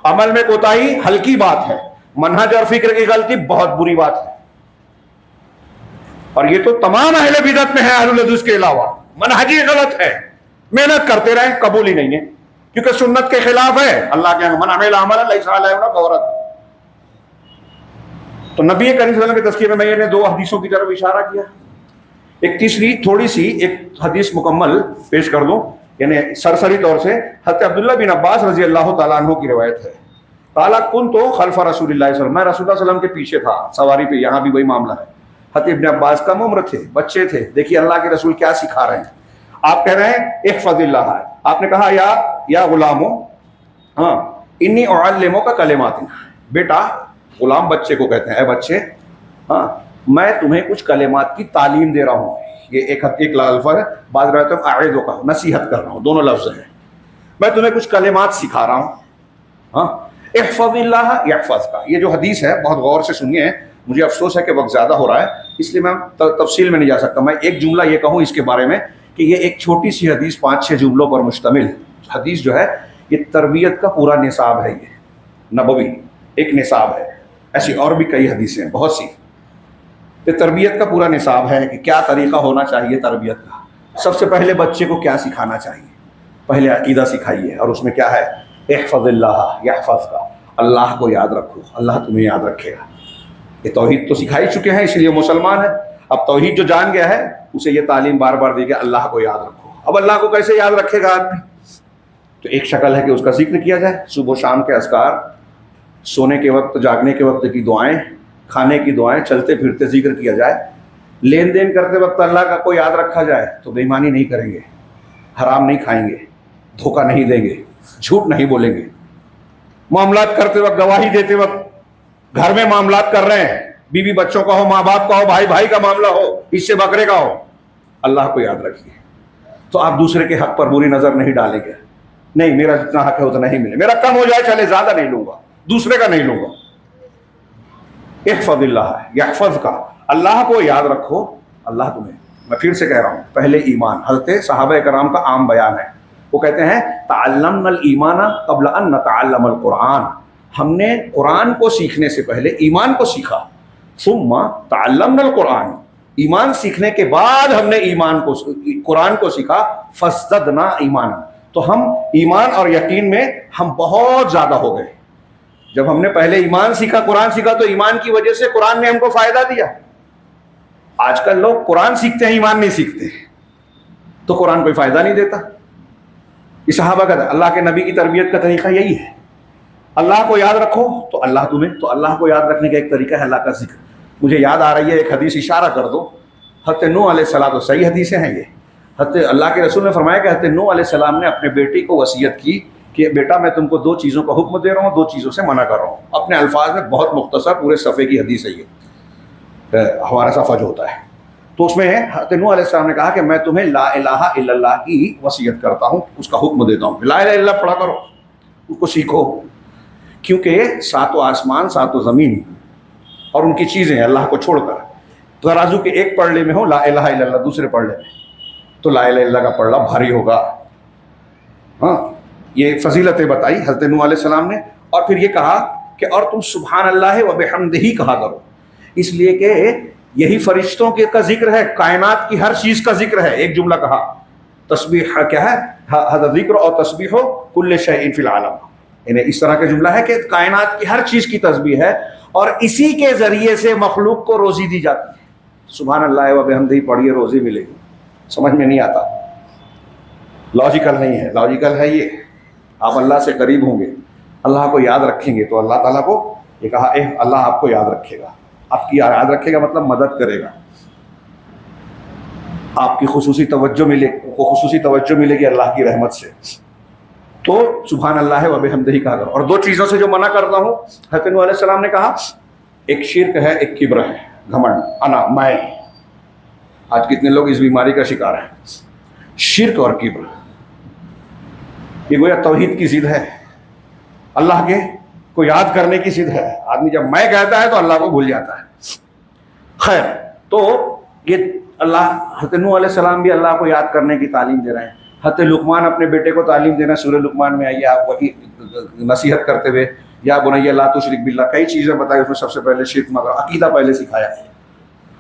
A: عمل میں کوتاہی ہلکی بات ہے، منہج اور فکر کی غلطی بہت بری بات ہے. اور یہ تو تمام اہل بدعت میں ہے، اہل الحدیث کے علاوہ. منہج ہی غلط ہے، محنت کرتے رہیں، قبول ہی نہیں ہے، کیونکہ سنت کے خلاف ہے. اللہ کے من عمل عملا لیس علیہ امرنا فهو رد. تو نبی کریم صلی اللہ علیہ وسلم کے تذکیے میں نے 2 حدیثوں کی طرف اشارہ کیا. ایک تیسری تھوڑی سی ایک حدیث مکمل پیش کر دوں، یعنی سرسری طور سے. حضرت عبداللہ بن عباس رضی اللہ تعالیٰ عنہ کی روایت ہے، قال كنت خلف رسول اللہ صلی اللہ علیہ وسلم، میں رسول اللہ صلی اللہ علیہ وسلم کے پیچھے تھا سواری پہ. یہاں بھی وہی معاملہ ہے. حضرت ابن عباس کم عمر تھے، بچے تھے. دیکھیے اللہ کے رسول کیا سکھا رہے ہیں. آپ کہہ رہے ہیں احفظ اللہ، آپ نے کہا یا غلامو، ہاں انی اعلمک کلمات. بیٹا، غلام بچے کو کہتے ہیں، اے بچے، ہاں میں تمہیں کچھ کلمات کی تعلیم دے رہا ہوں. یہ ایک لفظ ہے، بعض روایتوں میں اعظک، نصیحت کر رہا ہوں، دونوں لفظ ہیں. میں تمہیں کچھ کلمات سکھا رہا ہوں. ہاں احفظ اللہ یحفظ کا یہ جو حدیث ہے بہت غور سے سنیے. مجھے افسوس ہے کہ وقت زیادہ ہو رہا ہے، اس لیے میں تفصیل میں نہیں جا سکتا. میں ایک جملہ یہ کہوں اس کے بارے میں کہ یہ ایک چھوٹی سی حدیث 5-6 جملوں پر مشتمل حدیث جو ہے یہ تربیت کا پورا نصاب ہے. یہ نبوی ایک نصاب ہے. ایسی اور بھی کئی حدیثیں ہیں، بہت سی. یہ تربیت کا پورا نصاب ہے کہ کیا طریقہ ہونا چاہیے تربیت کا. سب سے پہلے بچے کو کیا سکھانا چاہیے؟ پہلے عقیدہ سکھائیے، اور اس میں کیا ہے؟ احفظ اللہ یحفظ کا، اللہ کو یاد رکھو، اللہ تمہیں یاد رکھے گا. یہ توحید تو سکھائی چکے ہیں، اس لیے مسلمان ہے. اب توحید جو جان گیا ہے اسے یہ تعلیم بار بار دی کہ اللہ کو یاد رکھو. اب اللہ کو کیسے یاد رکھے گا آدمی؟ تو ایک شکل ہے کہ اس کا ذکر کیا جائے، صبح و شام کے اذکار، سونے کے وقت، جاگنے کے وقت کی دعائیں، کھانے کی دعائیں، چلتے پھرتے ذکر کیا جائے. لین دین کرتے وقت اللہ کا کو یاد رکھا جائے تو بے ایمانی نہیں کریں گے، حرام نہیں کھائیں گے، دھوکہ نہیں دیں گے، جھوٹ نہیں بولیں گے. معاملات کرتے وقت، گواہی دیتے وقت، گھر میں معاملات کر رہے ہیں، بیوی بچوں کا ہو، ماں باپ کا ہو، بھائی بھائی کا معاملہ ہو، اس سے بکرے کا ہو، اللہ کو یاد رکھیے. تو آپ دوسرے کے حق پر بری نظر نہیں ڈالیں گے. نہیں میرا جتنا حق ہے اتنا ہی ملے، میرا کم ہو جائے چلے، زیادہ نہیں لوں گا، دوسرے کا نہیں لوں گا. احفظ اللہ یحفظ کا، اللہ کو یاد رکھو، اللہ تمہیں. میں پھر سے کہہ رہا ہوں، پہلے ایمان. حضرت صحابہ کرام کا عام بیان ہے، وہ کہتے ہیں تعلمنا الایمان قبل ان نتعلم القرآن. ہم نے قرآن کو سیکھنے سے پہلے ایمان کو سیکھا. ثم تعلمنا القرآن، ایمان سیکھنے کے بعد ہم نے قرآن کو سیکھا. فازددنا ایمانا، تو ہم ایمان اور یقین میں ہم بہت زیادہ ہو گئے. جب ہم نے پہلے ایمان سیکھا، قرآن سیکھا، تو ایمان کی وجہ سے قرآن نے ہم کو فائدہ دیا. آج کل لوگ قرآن سیکھتے ہیں، ایمان نہیں سیکھتے، تو قرآن کوئی فائدہ نہیں دیتا. یہ صحابہ کا اللہ کے نبی کی تربیت کا طریقہ یہی ہے. اللہ کو یاد رکھو تو اللہ تمہیں، تو اللہ کو یاد رکھنے کا ایک طریقہ ہے اللہ کا ذکر. مجھے یاد آ رہی ہے ایک حدیث، اشارہ کر دو. حضرت نوح علیہ السلام، تو صحیح حدیثیں ہیں یہ. حضرت اللہ کے رسول نے فرمایا کہ حضرت نوح علیہ السلام نے اپنے بیٹی کو وصیت کی کہ بیٹا میں تم کو 2 چیزوں کا حکم دے رہا ہوں، 2 چیزوں سے منع کر رہا ہوں. اپنے الفاظ میں بہت مختصر، پورے صفحے کی حدیث ہے یہ، ہمارا صفحہ جو ہوتا ہے. تو اس میں حضرت نوح علیہ السلام نے کہا کہ میں تمہیں لا الہ الا اللہ کی وصیت کرتا ہوں، اس کا حکم دیتا ہوں. لا الہ الا اللہ پڑھا کرو، اس کو سیکھو، کیونکہ 7 آسمان 7 زمین اور ان کی چیزیں اللہ کو چھوڑ کر ترازو کے ایک پڑھنے میں ہو لا الہ الا اللہ، دوسرے پڑھنے میں تو لا الہ الا اللہ کا پڑھنا بھاری ہوگا. ہاں، یہ فضیلتیں بتائی حضرت نوح علیہ السلام نے. اور پھر یہ کہا کہ اور تم سبحان اللہ و بحمدہ کہا کرو، اس لیے کہ یہی فرشتوں کے کا ذکر ہے، کائنات کی ہر چیز کا ذکر ہے. ایک جملہ کہا تسبیح کیا ہے، ہذا ذکر اور تسبیح کل شیء فی العالم، یعنی اس طرح کا جملہ ہے کہ کائنات کی ہر چیز کی تسبیح ہے اور اسی کے ذریعے سے مخلوق کو روزی دی جاتی ہے. سبحان اللہ و بحمدہ پڑھیے، روزی ملے گی. سمجھ میں نہیں آتا، لاجیکل نہیں ہے. لاجیکل ہے یہ، آپ اللہ سے قریب ہوں گے، اللہ کو یاد رکھیں گے تو اللہ تعالیٰ کو یہ کہا اللہ آپ کو یاد رکھے گا. آپ کی یاد رکھے گا مطلب مدد کرے گا، آپ کی خصوصی توجہ ملے گی اللہ کی رحمت سے. تو سبحان اللہ و بحمدہ کہا کرو. اور 2 چیزوں سے جو منع کرتا ہوں، حضرت نوح علیہ السلام نے کہا ایک شرک ہے، ایک کبر ہے، گھمنڈ، انا، میں. آج کتنے لوگ اس بیماری کا شکار ہیں، شرک اور کبر. یہ گویا توحید کی ضد ہے، اللہ کے کو یاد کرنے کی ضد ہے. آدمی جب میں کہتا ہے تو اللہ کو بھول جاتا ہے. خیر، تو یہ اللہ، حضرت نوح علیہ السلام بھی اللہ کو یاد کرنے کی تعلیم دے رہے ہیں. حضرت لقمان اپنے بیٹے کو تعلیم دینا، سورہ لقمان میں آئیے آپ وہی نصیحت کرتے ہوئے یا بنی لا تشرک باللہ، کئی چیزیں بتائی. اس میں سب سے پہلے شرک مگر عقیدہ پہلے سکھایا.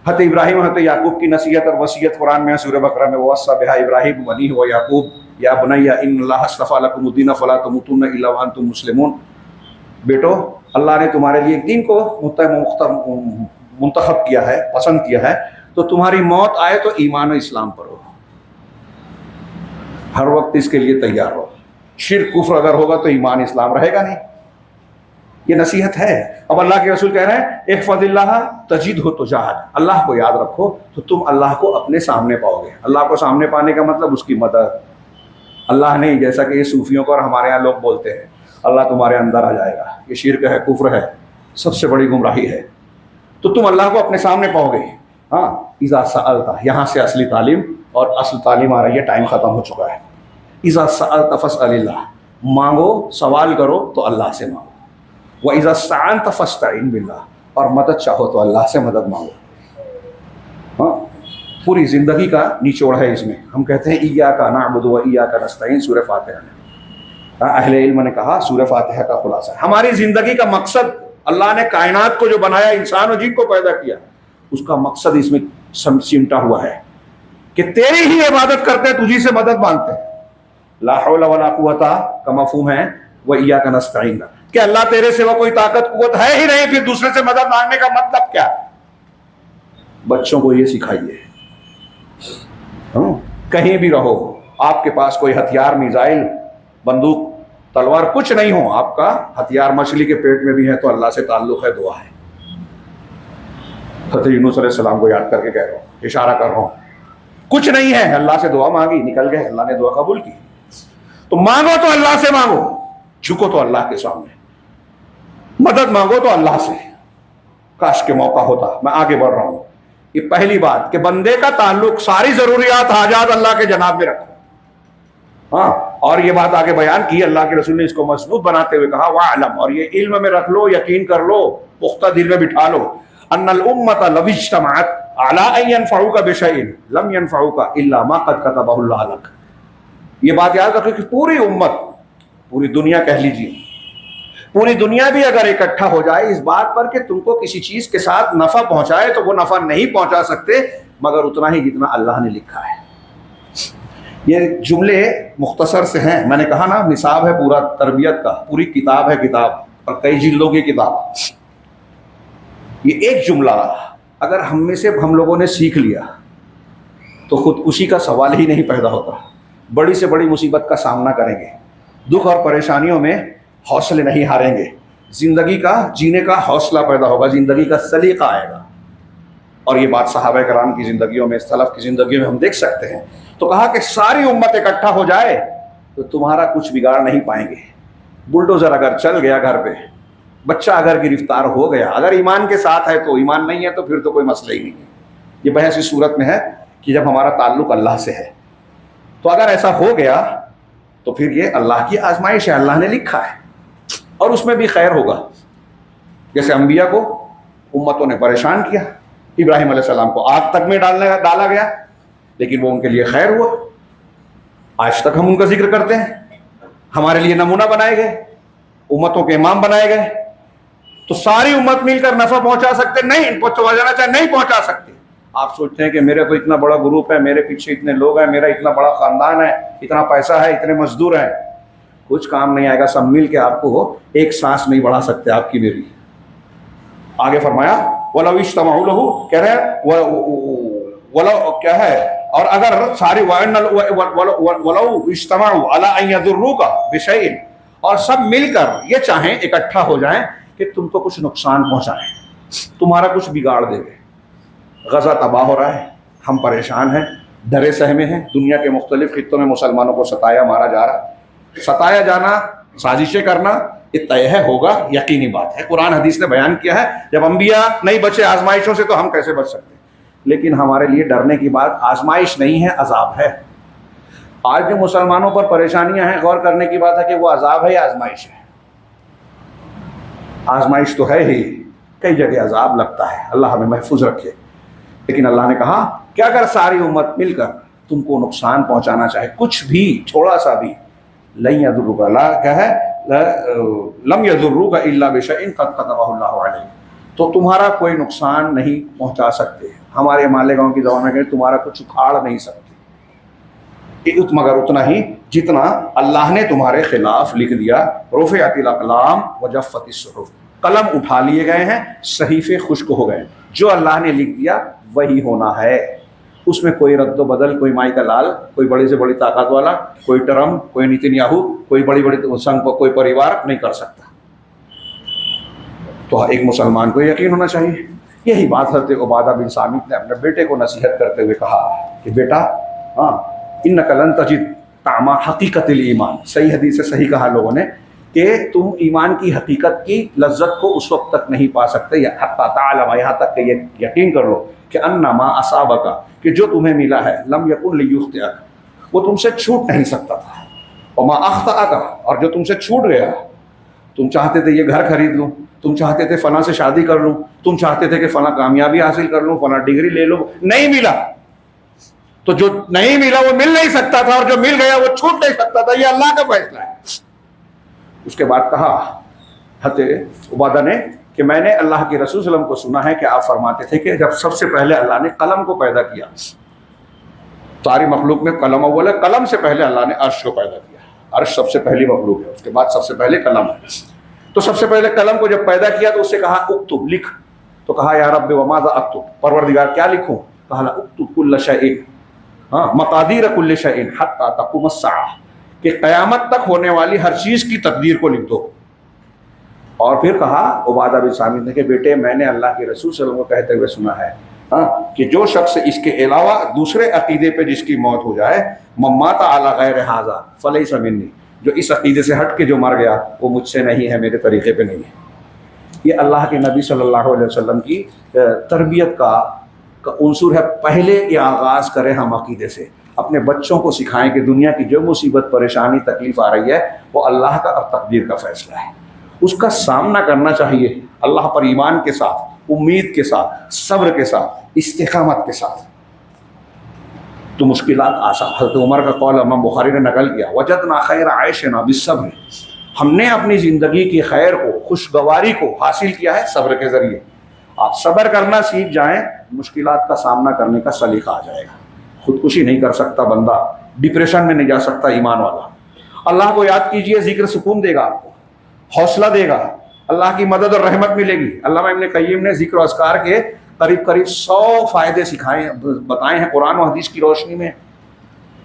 A: حضرت ابراہیم حضرت یعقوب کی نصیحت اور وصیت قرآن میں ہے، سورہ بقرہ میں وصى بها ابراہیم بنیہ ویعقوب یا بنی ان اللہ اصطفى لكم الدین فلا تموتن الا وانتم مسلمون. بیٹو، اللہ نے تمہارے لیے ایک دین کو منتخب کیا ہے، پسند کیا ہے، تو تمہاری موت آئے تو ایمان و اسلام پر ہو، ہر وقت اس کے لیے تیار ہو. شرک کفر اگر ہوگا تو ایمان اسلام رہے گا نہیں. یہ نصیحت ہے. اب اللہ کے رسول کہہ رہے ہیں احفظ اللہ تجدہ تجاہک، اللہ کو یاد رکھو تو تم اللہ کو اپنے سامنے پاؤ گے. اللہ کو سامنے پانے کا مطلب اس کی مدد. اللہ نہیں جیسا کہ یہ صوفیوں کو اور ہمارے یہاں لوگ بولتے ہیں اللہ تمہارے اندر آ جائے گا، یہ شرک ہے، کفر ہے، سب سے بڑی گمراہی ہے. تو تم اللہ کو اپنے سامنے پاؤ گے. ہاں، اذا سألت، یہاں سے اصلی تعلیم اور اصل تعلیم آ رہی ہے. ٹائم ختم ہو چکا ہے. اذا سألت فاسأل اللہ، مانگو، سوال کرو تو اللہ سے مانگو. وَإِذَا اسْتَعَنْتَ فَاسْتَعِنْ بِاللَّهِ، اور مدد چاہو تو اللہ سے مدد مانگو. ہاں، پوری زندگی کا نچوڑ ہے اس میں. ہم کہتے ہیں ایاک نعبد و ایاک نستعین سورہ فاتحہ میں. اہل علم نے کہا سورہ فاتحہ کا خلاصہ ہے ہماری زندگی کا مقصد. اللہ نے کائنات کو جو بنایا، انسان و جن کو پیدا کیا، اس کا مقصد اس میں سمٹا ہوا ہے کہ تیری ہی عبادت کرتے ہیں، تجھی سے مدد مانگتے ہیں. لا حول ولا قوت کا مفہوم ہے وَإِيَّاكَ نَسْتَعِينُ، کہ اللہ تیرے سوا کوئی طاقت قوت ہے ہی نہیں، پھر دوسرے سے مدد مانگنے کا مطلب کیا؟ بچوں کو یہ سکھائیے. کہیں بھی رہو، آپ کے پاس کوئی ہتھیار، میزائل، بندوق، تلوار کچھ نہیں ہو، آپ کا ہتھیار مچھلی کے پیٹ میں بھی ہے تو اللہ سے تعلق ہے، دعا ہے. حضرت یونس علیہ السلام کو یاد کر کے کہہ رہا ہوں، اشارہ کر رہا ہوں. کچھ نہیں ہے، اللہ سے دعا مانگی، نکل گئے، اللہ نے دعا قبول کی. تو مانگو تو اللہ سے مانگو، جھکو تو اللہ کے سامنے، مدد مانگو تو اللہ سے. کاش کے موقع ہوتا. میں آگے بڑھ رہا ہوں. یہ پہلی بات کہ بندے کا تعلق، ساری ضروریات حاجات اللہ کے جناب میں رکھو. ہاں، اور یہ بات آگے بیان کی اللہ کے رسول نے، اس کو مضبوط بناتے ہوئے کہا وَاعْلَمْ، اور یہ علم میں رکھ لو، یقین کر لو، پختہ دل میں بٹھا لو، ان الامة لو اجتمعت على ان ينفعوك بشيء لم ينفعوك الا ما قد كتبه الله لك. یہ بات یاد رکھو کہ پوری امت، پوری دنیا کہہ لیجیے، پوری دنیا بھی اگر اکٹھا ہو جائے اس بات پر کہ تم کو کسی چیز کے ساتھ نفع پہنچائے، تو وہ نفع نہیں پہنچا سکتے مگر اتنا ہی جتنا اللہ نے لکھا ہے. یہ جملے مختصر سے ہیں. میں نے کہا نا، نصاب ہے پورا تربیت کا، پوری کتاب ہے کتاب. اور کئی جلدوں کی کتاب. یہ ایک جملہ اگر ہم میں سے ہم لوگوں نے سیکھ لیا تو خودکشی کا سوال ہی نہیں پیدا ہوتا. بڑی سے بڑی مصیبت کا سامنا کریں گے, دکھ اور پریشانیوں میں حوصلے نہیں ہاریں گے, زندگی کا جینے کا حوصلہ پیدا ہوگا, زندگی کا سلیقہ آئے گا. اور یہ بات صحابہ کرام کی زندگیوں میں, سلف کی زندگیوں میں ہم دیکھ سکتے ہیں. تو کہا کہ ساری امت اکٹھا ہو جائے تو تمہارا کچھ بگاڑ نہیں پائیں گے. بلڈوزر اگر چل گیا گھر پہ, بچہ اگر گرفتار ہو گیا, اگر ایمان کے ساتھ ہے تو, ایمان نہیں ہے تو پھر تو کوئی مسئلہ ہی نہیں ہے. یہ بحث اس صورت میں ہے کہ جب ہمارا تعلق اللہ سے ہے. تو اگر ایسا ہو گیا تو پھر یہ اللہ کی آزمائش ہے, اللہ نے لکھا ہے, اور اس میں بھی خیر ہوگا. جیسے انبیاء کو امتوں نے پریشان کیا, ابراہیم علیہ السلام کو آگ تک میں ڈالا گیا, لیکن وہ ان کے لیے خیر ہوا. آج تک ہم ان کا ذکر کرتے ہیں, ہمارے لیے نمونہ بنائے گئے, امتوں کے امام بنائے گئے. تو ساری امت مل کر نفع پہنچا سکتے نہیں, پہنچانا چاہے نہیں پہنچا سکتے. آپ سوچتے ہیں کہ میرے تو اتنا بڑا گروپ ہے, میرے پیچھے اتنے لوگ ہیں, میرا اتنا بڑا خاندان ہے, اتنا پیسہ ہے, اتنے مزدور ہیں, کچھ کام نہیں آئے گا. سب مل کے آپ کو ایک سانس نہیں بڑھا سکتے آپ کی میری. آگے فرمایا وَلَوْ اجْتَمَعُوا لَهُ, کہہ رہے وَلَوْ کیا ہے, اور اگر سارے وَلَوْ اجْتَمَعُوا عَلَىٰ أَن يَضُرُّوكَ بِشَيْءٍ, اور سب مل کر یہ چاہیں, اکٹھا ہو جائیں کہ تم کو کچھ نقصان پہنچائیں, تمہارا کچھ بگاڑ دے دیں. غزہ تباہ ہو رہا ہے, ہم پریشان ہیں, ڈرے سہمے ہیں, دنیا کے مختلف خطوں میں مسلمانوں کو ستایا مارا جا رہا. ستایا جانا, سازشیں کرنا, یہ طے ہے, ہوگا, یقینی بات ہے. قرآن حدیث نے بیان کیا ہے, جب انبیاء نہیں بچے آزمائشوں سے تو ہم کیسے بچ سکتے ہیں. لیکن ہمارے لیے ڈرنے کی بات آزمائش نہیں ہے, عذاب ہے. آج جو مسلمانوں پر پریشانیاں ہیں, غور کرنے کی بات ہے کہ وہ عذاب ہے یا آزمائش ہے. آزمائش تو ہے ہی, کئی جگہ عذاب لگتا ہے, اللہ ہمیں محفوظ رکھے. لیکن اللہ نے کہا کہ اگر ساری امت مل کر تم کو نقصان پہنچانا چاہے, کچھ بھی, تھوڑا سا بھی, لن یضروک, لا کیا ہے, لم یضروک الا بشیء قد کتبہ اللہ علیک, تو تمہارا کوئی نقصان نہیں پہنچا سکتے. ہمارے مالیگاؤں کی زبان میں کہیں تمہارا کچھ اکھاڑ نہیں سکتے, مگر اتنا ہی جتنا اللہ نے تمہارے خلاف لکھ دیا. رفعت الاقلام وجفت الصحف, قلم اٹھا لیے گئے ہیں, صحیفے خشک ہو گئے. جو اللہ نے لکھ دیا وہی ہونا ہے, اس میں کوئی رد و بدل, کوئی مائی کا لال, کوئی بڑی سے بڑی طاقت والا, کوئی ٹرمپ, کوئی نیتن یاہو, کوئی بڑی بڑی سنگ, کوئی پریوار نہیں کر سکتا. تو ایک مسلمان کو یقین ہونا چاہیے. یہی بات حضرت عبادہ بن صامت نے اپنے بیٹے کو نصیحت کرتے ہوئے کہا کہ بیٹا, ہاں, انک لن تجد طعم حقیقت الایمان. صحیح حدیث سے صحیح کہا لوگوں نے کہ تم ایمان کی حقیقت کی لذت کو اس وقت تک نہیں پا سکتے, حتی تعلم, یہاں تک کہ یہ یقین کر لو کہ انما اصابک, کہ جو تمہیں ملا ہے, لم یکن لیخطئک, وہ تم سے چھوٹ نہیں سکتا تھا. وما اخطأک, اور جو تم سے چھوٹ گیا, تم چاہتے تھے یہ گھر خرید لوں, تم چاہتے تھے فلاں سے شادی کر لوں, تم چاہتے تھے کہ فلاں کامیابی حاصل کر لوں, فلاں ڈگری لے لوں, نہیں ملا. تو جو نہیں ملا وہ مل نہیں سکتا تھا, اور جو مل گیا وہ چھوٹ نہیں سکتا تھا. یہ اللہ کا فیصلہ ہے. اس کے بعد کہا حضرت عبادہ نے کہ میں نے اللہ کے رسول صلی اللہ علیہ وسلم کو سنا ہے کہ آپ فرماتے تھے کہ جب سب سے پہلے اللہ نے قلم کو پیدا کیا, ساری مخلوق میں قلم اول ہے, قلم سے پہلے اللہ نے عرش کو پیدا کیا. عرش سب سے پہلی مخلوق ہے, اس کے بعد سب سے پہلے قلم ہے. تو سب سے پہلے قلم کو جب پیدا کیا تو اس سے کہا اکتب, لکھ. تو کہا یا رب وماذا اکتب, پروردگار کیا لکھوں؟ کہا اکتب کل شیء, ہاں, مقادیر کل شیء حتی تقوم الساعہ, کہ قیامت تک ہونے والی ہر چیز کی تقدیر کو لکھ دو. اور پھر کہا عبادہ بن صامت نے کہ بیٹے میں نے اللہ کے رسول صلی اللہ علیہ وسلم کو کہتے ہوئے سنا ہے, ہاں, کہ جو شخص اس کے علاوہ دوسرے عقیدے پہ جس کی موت ہو جائے, ممات علی غیر ھذا فلیس منی, جو اس عقیدے سے ہٹ کے جو مر گیا وہ مجھ سے نہیں ہے, میرے طریقے پہ نہیں ہے. یہ اللہ کے نبی صلی اللہ علیہ وسلم کی تربیت کا عنصر ہے. پہلے یہ آغاز کریں ہم عقیدے سے, اپنے بچوں کو سکھائیں کہ دنیا کی جو مصیبت, پریشانی, تکلیف آ رہی ہے وہ اللہ کا اور تقدیر کا فیصلہ ہے. اس کا سامنا کرنا چاہیے اللہ پر ایمان کے ساتھ, امید کے ساتھ, صبر کے ساتھ, استقامت کے ساتھ. تو مشکلات آسان. حضرت عمر کا قول امام بخاری نے نقل کیا, وجدنا خیر عیشنا بالصبر, ہم نے اپنی زندگی کی خیر کو, خوشگواری کو حاصل کیا ہے صبر کے ذریعے. آپ صبر کرنا سیکھ جائیں, مشکلات کا سامنا کرنے کا سلیقہ آ جائے گا. خودکشی نہیں کر سکتا بندہ, ڈپریشن میں نہیں جا سکتا ایمان والا. اللہ کو یاد کیجئے, ذکر سکون دے گا, آپ کو حوصلہ دے گا. اللہ کی مدد اور رحمت ملے گی. علامہ ابن قیم نے ذکر و اذکار کے قریب 100 فائدے سکھائے بتائے ہیں قرآن و حدیث کی روشنی میں.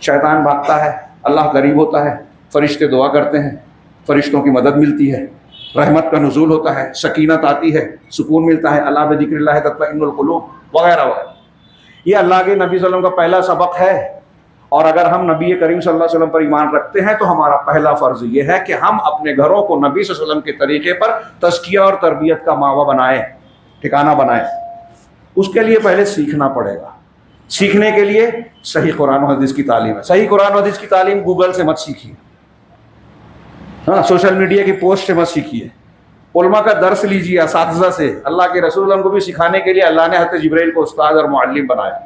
A: شیطان بھاگتا ہے، اللہ قریب ہوتا ہے، فرشتے دعا کرتے ہیں، فرشتوں کی مدد ملتی ہے، رحمت کا نزول ہوتا ہے، سکینت آتی ہے، سکون ملتا ہے، اللہ بذکر اللہ تطمئن القلوب وغیرہ وغیرہ. یہ اللہ کے نبی صلی اللہ علیہ وسلم کا پہلا سبق ہے. اور اگر ہم نبی کریم صلی اللہ علیہ وسلم پر ایمان رکھتے ہیں تو ہمارا پہلا فرض یہ ہے کہ ہم اپنے گھروں کو نبی صلی اللہ علیہ وسلم کے طریقے پر تزکیہ اور تربیت کا ماوا بنائیں، ٹھکانہ بنائیں. اس کے لیے پہلے سیکھنا پڑے گا. سیکھنے کے لیے صحیح قرآن و حدیث کی تعلیم ہے. صحیح قرآن و حدیث کی تعلیم گوگل سے مت سیکھیے، ہاں سوشل میڈیا کی پوسٹ سے مت سیکھیے. علماء کا درس لیجیے اساتذہ سے. اللہ کے رسول اللہ کو بھی سکھانے کے لیے اللہ نے حضرت جبرائیل کو استاد اور معلم بنایا.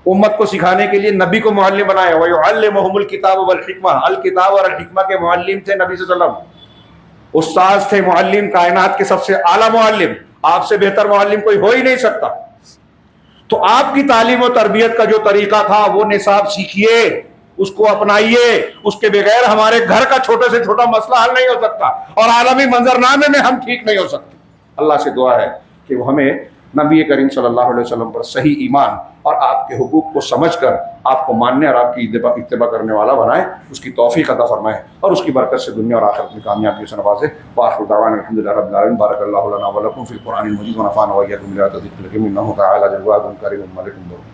A: امت کو سکھانے کے لیے نبی کو معلم بنایا. وَيُعَلِّمُهُمُ الْكِتَابَ وَالْحِکْمَةَ، الکتاب اور الحکمہ کے معلم تھے نبی صلی اللہ علیہ وسلم. استاذ تھے، معلم، کائنات کے سب سے اعلیٰ معلم. آپ سے بہتر معلم کوئی ہو ہی نہیں سکتا. تو آپ کی تعلیم و تربیت کا جو طریقہ تھا وہ نصاب سیکھیے، اس کو اپنائیے. اس کے بغیر ہمارے گھر کا چھوٹے سے چھوٹا مسئلہ حل نہیں ہو سکتا اور عالمی منظرنامے میں ہم ٹھیک نہیں ہو سکتے. اللہ سے دعا ہے کہ وہ ہمیں نبی کریم صلی اللہ علیہ وسلم پر صحیح ایمان اور آپ کے حقوق کو سمجھ کر آپ کو ماننے اور آپ کی اتباع کرنے والا بنائے. اس کی توفیق عطا فرمائے اور اس کی برکت سے دنیا اور آخرت میں کامیابی سے نوازے. وآخر دعوانا الحمد للہ رب العالمین. بارک اللہ لنا ولکم فی القرآن المجید ونفعنا وإیاکم بما فیہ من الذکر الحکیم انہ تعالی جواد کریم ملک.